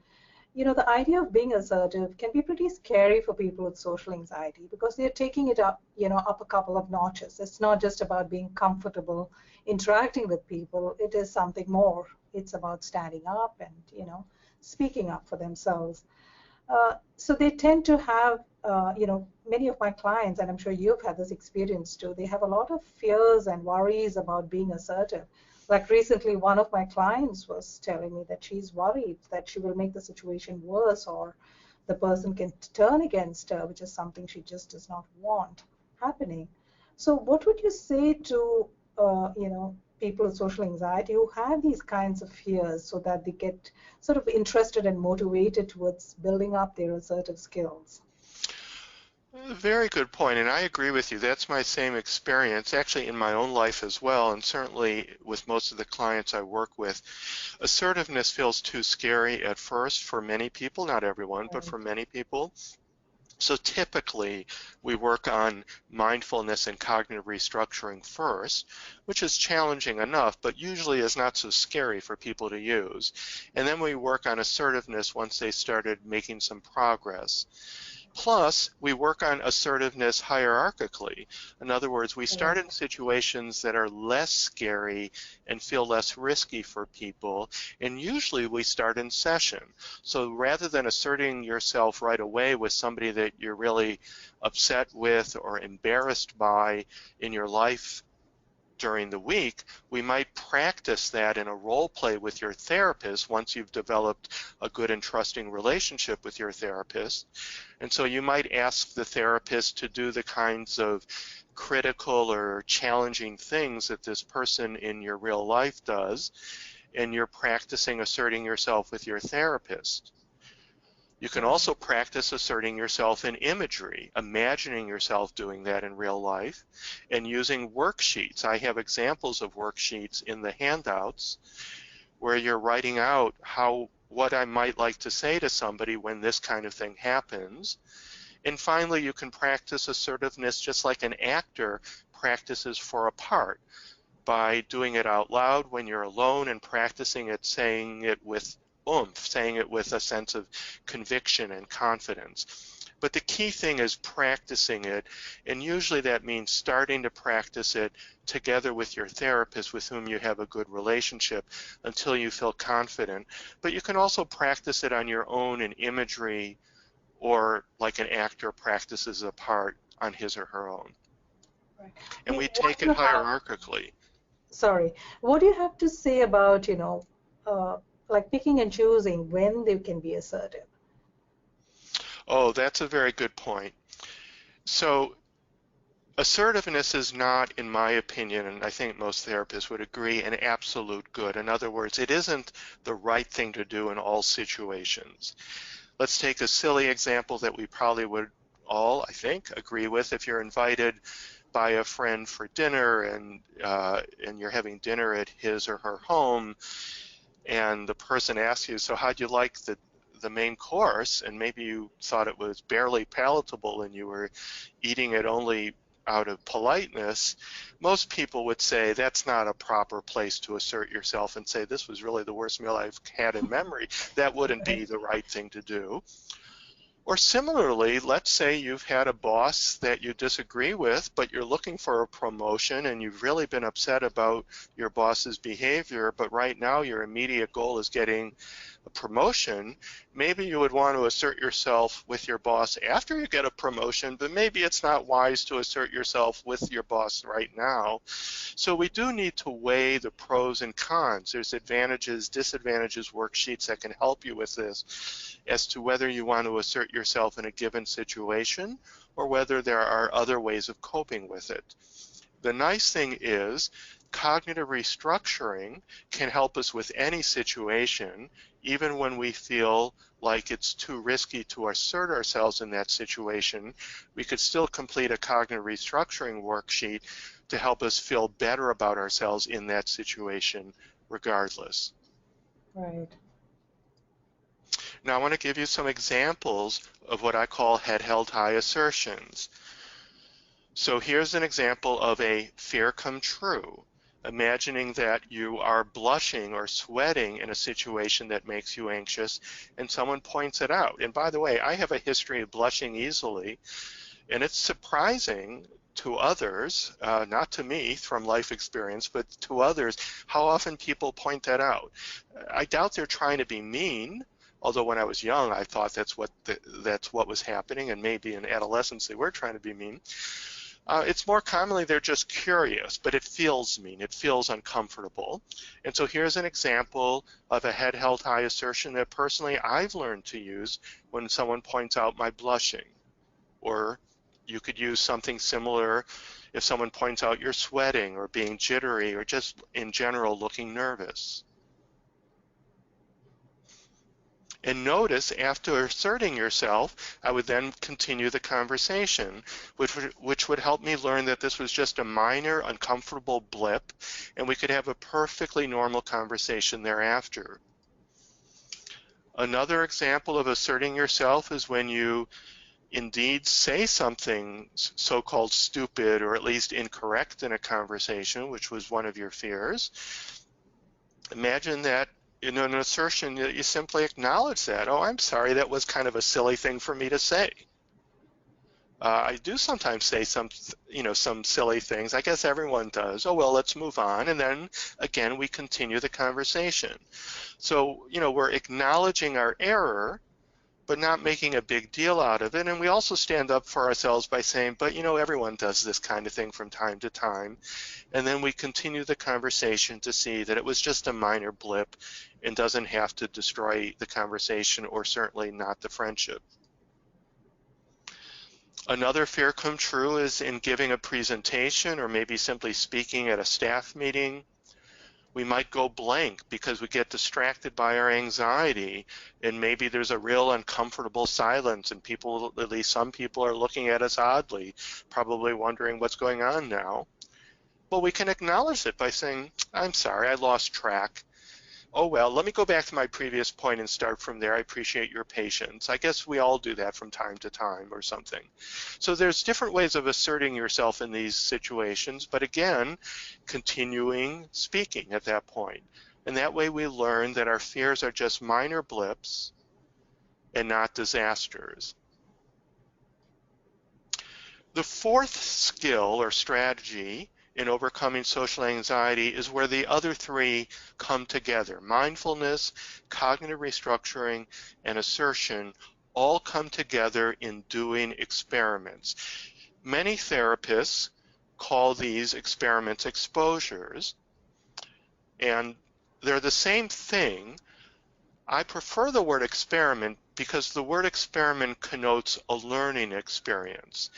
The idea of being assertive can be pretty scary for people with social anxiety because they're taking it up, up a couple of notches. It's not just about being comfortable interacting with people. It is something more. It's about standing up and, speaking up for themselves. So they tend to have, many of my clients, and I'm sure you've had this experience too, they have a lot of fears and worries about being assertive. Like recently, one of my clients was telling me that she's worried that she will make the situation worse or the person can turn against her, which is something she just does not want happening. So what would you say to, people with social anxiety who have these kinds of fears so that they get sort of interested and motivated towards building up their assertive skills? Very good point, and I agree with you. That's my same experience, actually in my own life as well, and certainly with most of the clients I work with. Assertiveness feels too scary at first for many people, not everyone, but for many people. So typically, we work on mindfulness and cognitive restructuring first, which is challenging enough, but usually is not so scary for people to use. And then we work on assertiveness once they started making some progress. Plus, we work on assertiveness hierarchically. In other words, we start in situations that are less scary and feel less risky for people, and usually we start in session. So rather than asserting yourself right away with somebody that you're really upset with or embarrassed by in your life during the week, we might practice that in a role play with your therapist once you've developed a good and trusting relationship with your therapist. And so you might ask the therapist to do the kinds of critical or challenging things that this person in your real life does, and you're practicing asserting yourself with your therapist. You can also practice asserting yourself in imagery, imagining yourself doing that in real life, and using worksheets. I have examples of worksheets in the handouts where you're writing out what I might like to say to somebody when this kind of thing happens. And finally, you can practice assertiveness just like an actor practices for a part, by doing it out loud when you're alone and practicing it, saying it with oomph, saying it with a sense of conviction and confidence. But the key thing is practicing it, and usually that means starting to practice it together with your therapist with whom you have a good relationship until you feel confident. But you can also practice it on your own in imagery, or like an actor practices a part on his or her own. Right. And we take it hierarchically. Sorry, what do you have to say about, like picking and choosing when they can be assertive? Oh, that's a very good point. So assertiveness is not, in my opinion, and I think most therapists would agree, an absolute good. In other words, it isn't the right thing to do in all situations. Let's take a silly example that we probably would all, I think, agree with. If you're invited by a friend for dinner and you're having dinner at his or her home, and the person asks you, so how'd you like the main course? And maybe you thought it was barely palatable and you were eating it only out of politeness. Most people would say that's not a proper place to assert yourself and say this was really the worst meal I've had in memory. That wouldn't be the right thing to do. Or similarly, let's say you've had a boss that you disagree with, but you're looking for a promotion and you've really been upset about your boss's behavior, but right now your immediate goal is getting a promotion. Maybe you would want to assert yourself with your boss after you get a promotion, but maybe it's not wise to assert yourself with your boss right now. So we do need to weigh the pros and cons. There's advantages, disadvantages, worksheets that can help you with this as to whether you want to assert yourself in a given situation or whether there are other ways of coping with it. The nice thing is cognitive restructuring can help us with any situation, even when we feel like it's too risky to assert ourselves in that situation. We could still complete a cognitive restructuring worksheet to help us feel better about ourselves in that situation regardless. Right. Now I want to give you some examples of what I call head-held high assertions. So here's an example of a fear come true. Imagining that you are blushing or sweating in a situation that makes you anxious and someone points it out. And by the way, I have a history of blushing easily, and it's surprising to others, not to me from life experience, but to others, how often people point that out. I doubt they're trying to be mean, although when I was young I thought that's what was happening, and maybe in adolescence they were trying to be mean. It's more commonly they're just curious, but it feels mean, it feels uncomfortable. And so here's an example of a head held high assertion that personally I've learned to use when someone points out my blushing. Or you could use something similar if someone points out you're sweating or being jittery or just in general looking nervous. And notice, after asserting yourself, I would then continue the conversation, which would help me learn that this was just a minor, uncomfortable blip, and we could have a perfectly normal conversation thereafter. Another example of asserting yourself is when you indeed say something so-called stupid or at least incorrect in a conversation, which was one of your fears, imagine that in an assertion that you simply acknowledge that. Oh, I'm sorry, that was kind of a silly thing for me to say. I do sometimes say some silly things. I guess everyone does. Oh, well, let's move on. And then again, we continue the conversation. So, we're acknowledging our error, but not making a big deal out of it. And we also stand up for ourselves by saying, but everyone does this kind of thing from time to time. And then we continue the conversation to see that it was just a minor blip and doesn't have to destroy the conversation or certainly not the friendship. Another fear come true is in giving a presentation or maybe simply speaking at a staff meeting. We might go blank because we get distracted by our anxiety, and maybe there's a real uncomfortable silence, and people, at least some people, are looking at us oddly, probably wondering what's going on now. Well, we can acknowledge it by saying, I'm sorry, I lost track. Oh, well, let me go back to my previous point and start from there. I appreciate your patience. I guess we all do that from time to time or something. So there's different ways of asserting yourself in these situations, but again, continuing speaking at that point. And that way we learn that our fears are just minor blips and not disasters. The fourth skill or strategy in overcoming social anxiety is where the other three come together. Mindfulness, cognitive restructuring, and assertion all come together in doing experiments. Many therapists call these experiments exposures, and they're the same thing. I prefer the word experiment because the word experiment connotes a learning experience.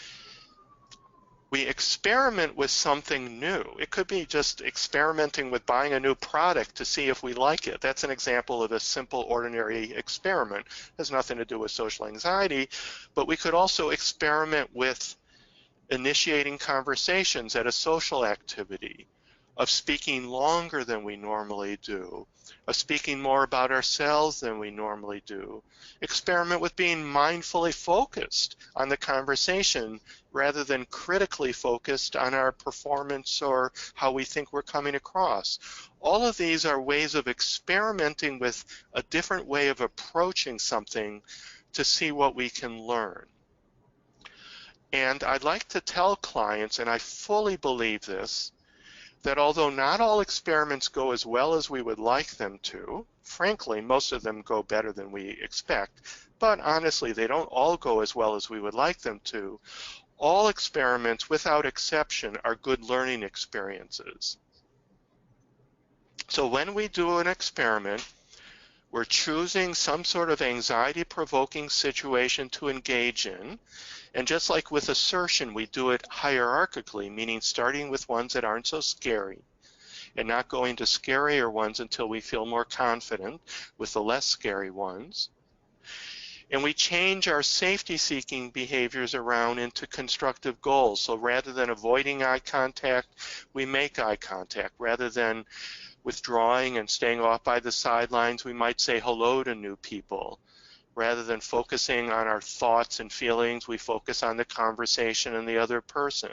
We experiment with something new. It could be just experimenting with buying a new product to see if we like it. That's an example of a simple, ordinary experiment. It has nothing to do with social anxiety, but we could also experiment with initiating conversations at a social activity, of speaking longer than we normally do, of speaking more about ourselves than we normally do. Experiment with being mindfully focused on the conversation rather than critically focused on our performance or how we think we're coming across. All of these are ways of experimenting with a different way of approaching something to see what we can learn. And I'd like to tell clients, and I fully believe this, that although not all experiments go as well as we would like them to, frankly, most of them go better than we expect, but honestly, they don't all go as well as we would like them to. All experiments, without exception, are good learning experiences. So when we do an experiment, we're choosing some sort of anxiety-provoking situation to engage in. And just like with assertion, we do it hierarchically, meaning starting with ones that aren't so scary and not going to scarier ones until we feel more confident with the less scary ones. And we change our safety-seeking behaviors around into constructive goals. So rather than avoiding eye contact, we make eye contact. Rather than withdrawing and staying off by the sidelines, we might say hello to new people. Rather than focusing on our thoughts and feelings, we focus on the conversation and the other person.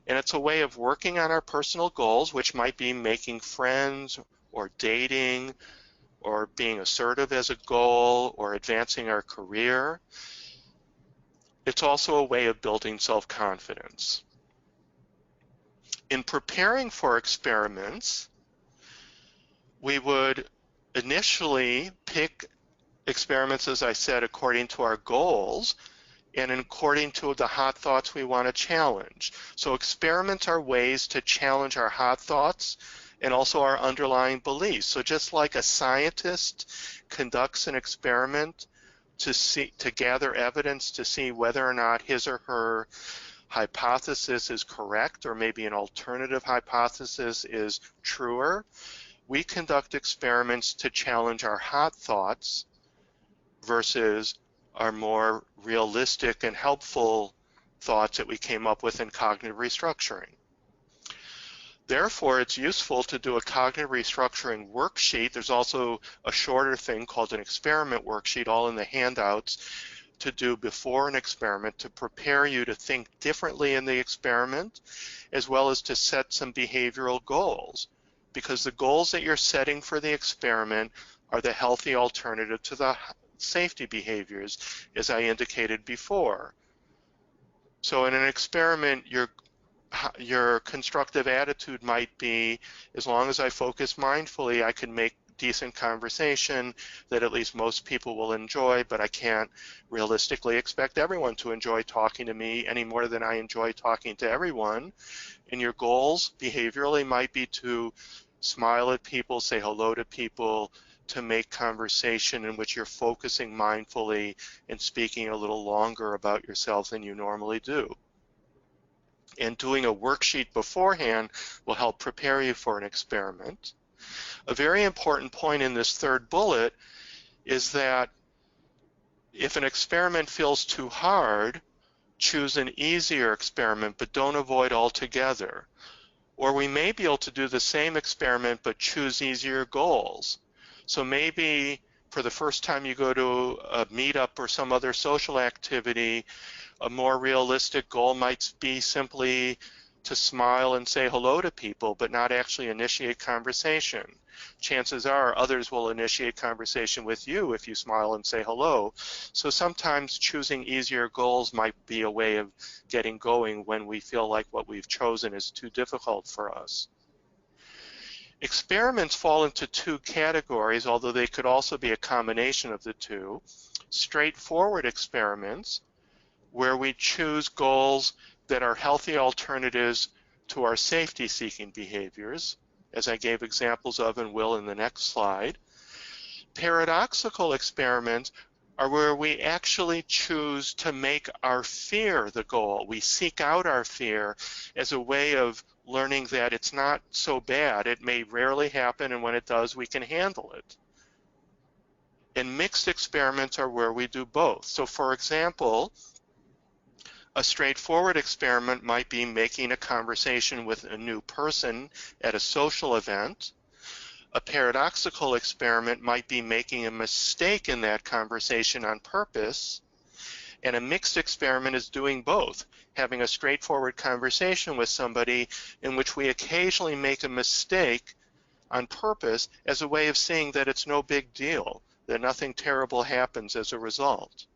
And it's a way of working on our personal goals, which might be making friends or dating or being assertive as a goal or advancing our career. It's also a way of building self-confidence. In preparing for experiments, we would initially pick experiments, as I said, according to our goals and according to the hot thoughts we want to challenge. So experiments are ways to challenge our hot thoughts and also our underlying beliefs. So just like a scientist conducts an experiment to gather evidence to see whether or not his or her hypothesis is correct, or maybe an alternative hypothesis is truer, we conduct experiments to challenge our hot thoughts versus our more realistic and helpful thoughts that we came up with in cognitive restructuring. Therefore, it's useful to do a cognitive restructuring worksheet. There's also a shorter thing called an experiment worksheet, all in the handouts, to do before an experiment to prepare you to think differently in the experiment, as well as to set some behavioral goals, because the goals that you're setting for the experiment are the healthy alternative to the safety behaviors, as I indicated before. So in an experiment, your constructive attitude might be, as long as I focus mindfully, I can make decent conversation that at least most people will enjoy, but I can't realistically expect everyone to enjoy talking to me any more than I enjoy talking to everyone. And your goals behaviorally might be to smile at people, say hello to people, to make conversation in which you're focusing mindfully and speaking a little longer about yourself than you normally do. And doing a worksheet beforehand will help prepare you for an experiment. A very important point in this third bullet is that if an experiment feels too hard, choose an easier experiment, but don't avoid altogether. Or we may be able to do the same experiment, but choose easier goals. So maybe for the first time you go to a meetup or some other social activity, a more realistic goal might be simply to smile and say hello to people, but not actually initiate conversation. Chances are others will initiate conversation with you if you smile and say hello. So sometimes choosing easier goals might be a way of getting going when we feel like what we've chosen is too difficult for us. Experiments fall into two categories, although they could also be a combination of the two. Straightforward experiments, where we choose goals that are healthy alternatives to our safety-seeking behaviors, as I gave examples of and will in the next slide. Paradoxical experiments are where we actually choose to make our fear the goal. We seek out our fear as a way of learning that it's not so bad. It may rarely happen, and when it does, we can handle it. And mixed experiments are where we do both. So for example, a straightforward experiment might be making a conversation with a new person at a social event. A paradoxical experiment might be making a mistake in that conversation on purpose. And a mixed experiment is doing both, having a straightforward conversation with somebody in which we occasionally make a mistake on purpose as a way of saying that it's no big deal, that nothing terrible happens as a result.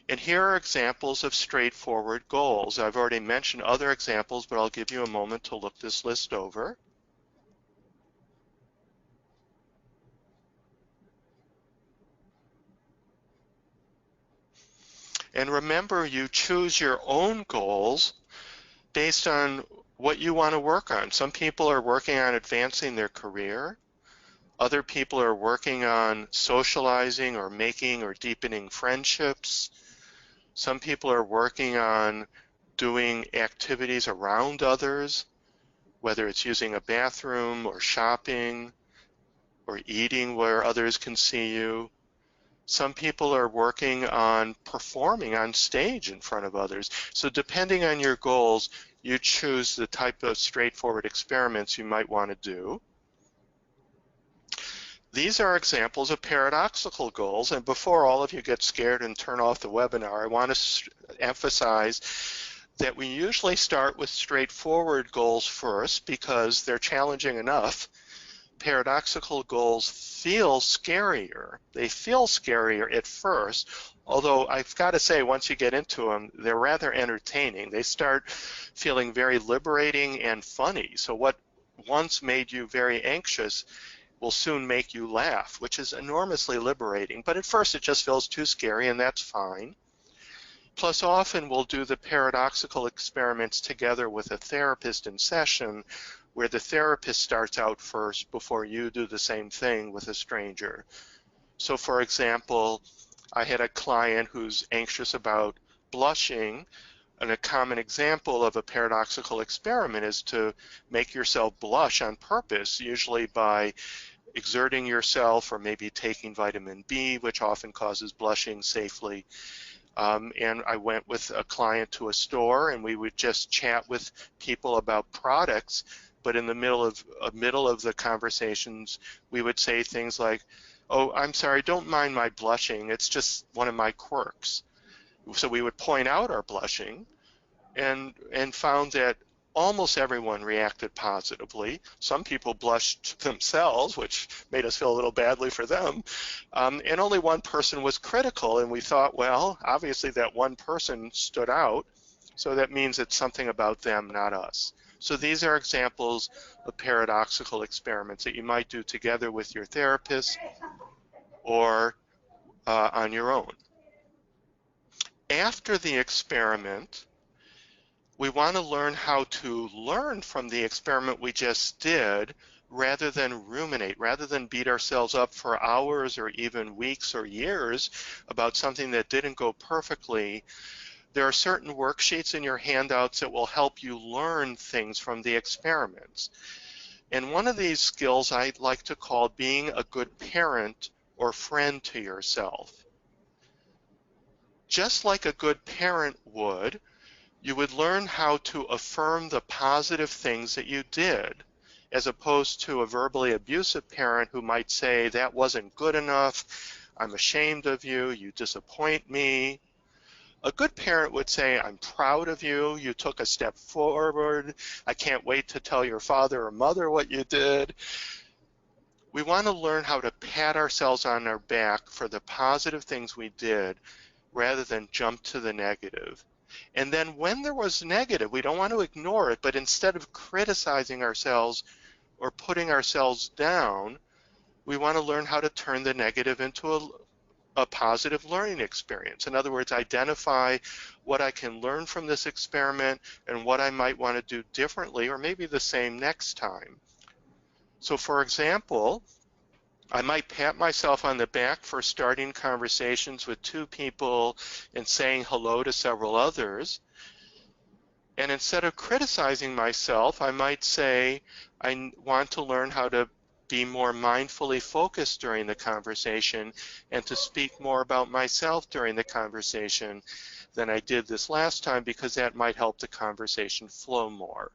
And here are examples of straightforward goals. I've already mentioned other examples, but I'll give you a moment to look this list over. And remember, you choose your own goals based on what you want to work on. Some people are working on advancing their career. Other people are working on socializing or making or deepening friendships. Some people are working on doing activities around others, whether it's using a bathroom or shopping or eating where others can see you. Some people are working on performing on stage in front of others. So depending on your goals, you choose the type of straightforward experiments you might want to do. These are examples of paradoxical goals, and before all of you get scared and turn off the webinar, I want to emphasize that we usually start with straightforward goals first because they're challenging enough. Paradoxical goals feel scarier. They feel scarier at first, although I've got to say, once you get into them, they're rather entertaining. They start feeling very liberating and funny. So what once made you very anxious will soon make you laugh, which is enormously liberating. But at first it just feels too scary, and that's fine. Plus, often we'll do the paradoxical experiments together with a therapist in session, where the therapist starts out first before you do the same thing with a stranger. So for example, I had a client who's anxious about blushing, and a common example of a paradoxical experiment is to make yourself blush on purpose, usually by exerting yourself or maybe taking vitamin B, which often causes blushing safely. And I went with a client to a store, and we would just chat with people about products, but in the middle of the conversations, we would say things like, oh, I'm sorry, don't mind my blushing. It's just one of my quirks. So we would point out our blushing and found that almost everyone reacted positively. Some people blushed themselves, which made us feel a little badly for them. And only one person was critical, and we thought, well, obviously that one person stood out, so that means it's something about them, not us. So these are examples of paradoxical experiments that you might do together with your therapist or on your own. After the experiment, we want to learn how to learn from the experiment we just did rather than ruminate, rather than beat ourselves up for hours or even weeks or years about something that didn't go perfectly. There are certain worksheets in your handouts that will help you learn things from the experiments. And one of these skills I like to call being a good parent or friend to yourself. Just like a good parent would, you would learn how to affirm the positive things that you did, as opposed to a verbally abusive parent who might say, that wasn't good enough, I'm ashamed of you, you disappoint me. A good parent would say, I'm proud of you, you took a step forward, I can't wait to tell your father or mother what you did. We want to learn how to pat ourselves on our back for the positive things we did rather than jump to the negative. And then when there was negative, we don't want to ignore it, but instead of criticizing ourselves or putting ourselves down, we want to learn how to turn the negative into a positive learning experience. In other words, identify what I can learn from this experiment and what I might want to do differently or maybe the same next time. So for example, I might pat myself on the back for starting conversations with 2 people and saying hello to several others. And instead of criticizing myself, I might say, I want to learn how to be more mindfully focused during the conversation and to speak more about myself during the conversation than I did this last time, because that might help the conversation flow more.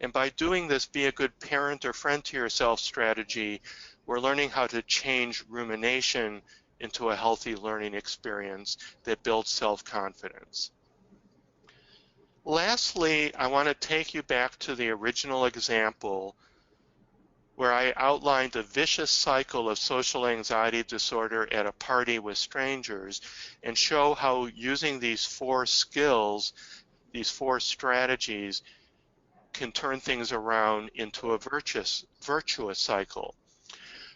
And by doing this be a good parent or friend to yourself strategy, we're learning how to change rumination into a healthy learning experience that builds self-confidence. Lastly, I want to take you back to the original example where I outlined a vicious cycle of social anxiety disorder at a party with strangers and show how using these 4 skills, these 4 strategies, can turn things around into a virtuous cycle.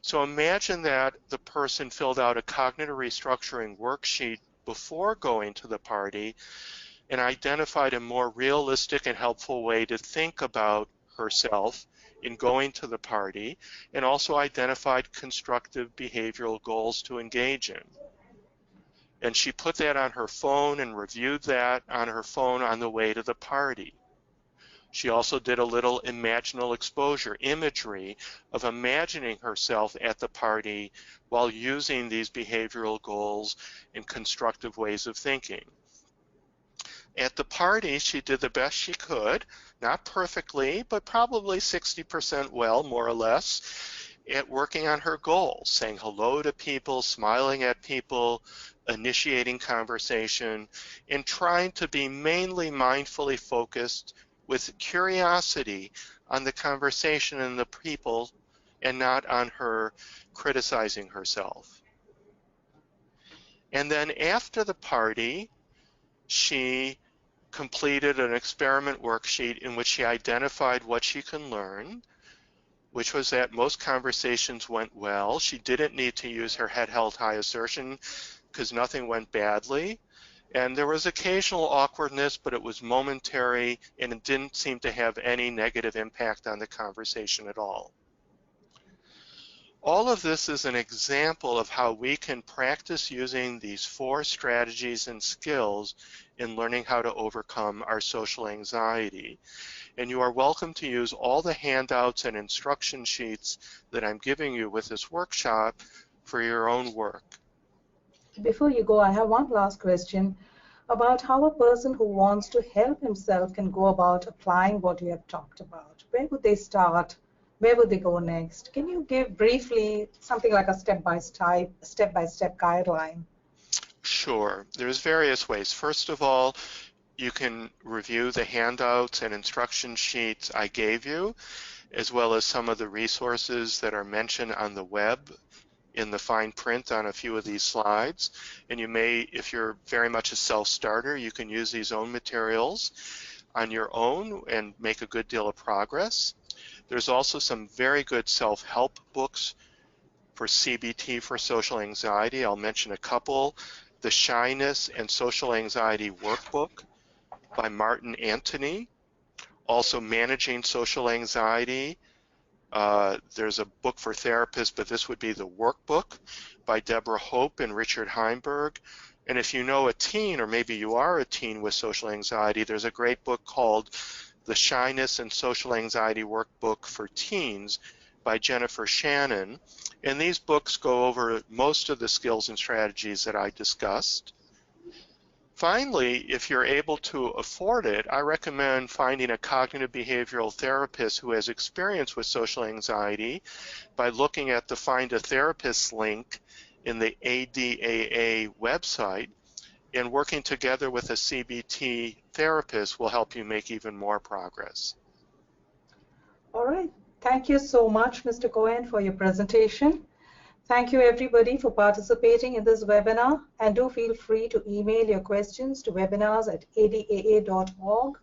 So imagine that the person filled out a cognitive restructuring worksheet before going to the party and identified a more realistic and helpful way to think about herself in going to the party, and also identified constructive behavioral goals to engage in. And she put that on her phone and reviewed that on her phone on the way to the party. She also did a little imaginal exposure, imagery of imagining herself at the party while using these behavioral goals and constructive ways of thinking. At the party, she did the best she could, not perfectly, but probably 60% well, more or less, at working on her goals, saying hello to people, smiling at people, initiating conversation, and trying to be mainly mindfully focused with curiosity on the conversation and the people and not on her criticizing herself. And then after the party, she completed an experiment worksheet in which she identified what she can learn, which was that most conversations went well. She didn't need to use her head held high assertion because nothing went badly. And there was occasional awkwardness, but it was momentary, and it didn't seem to have any negative impact on the conversation at all. All of this is an example of how we can practice using these 4 strategies and skills in learning how to overcome our social anxiety. And you are welcome to use all the handouts and instruction sheets that I'm giving you with this workshop for your own work. Before you go, I have one last question about how a person who wants to help himself can go about applying what you have talked about. Where would they start where would they go next? Can you give briefly something like a step-by-step guideline? Sure. There's various ways. First of all, you can review the handouts and instruction sheets I gave you, as well as some of the resources that are mentioned on the web in the fine print on a few of these slides. And you may, if you're very much a self-starter, you can use these own materials on your own and make a good deal of progress. There's also some very good self-help books for CBT for social anxiety. I'll mention a couple. The Shyness and Social Anxiety Workbook by Martin Antony. Also Managing Social Anxiety. There's a book for therapists, but this would be the Workbook by Deborah Hope and Richard Heimberg. And if you know a teen, or maybe you are a teen with social anxiety, there's a great book called The Shyness and Social Anxiety Workbook for Teens by Jennifer Shannon. And these books go over most of the skills and strategies that I discussed. Finally, if you're able to afford it, I recommend finding a cognitive behavioral therapist who has experience with social anxiety by looking at the Find a Therapist link in the ADAA website, and working together with a CBT therapist will help you make even more progress. All right. Thank you so much, Mr. Cohen, for your presentation. Thank you, everybody, for participating in this webinar, and do feel free to email your questions to webinars@adaa.org.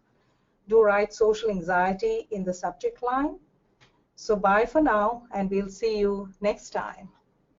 Do write social anxiety in the subject line. So bye for now, and we'll see you next time.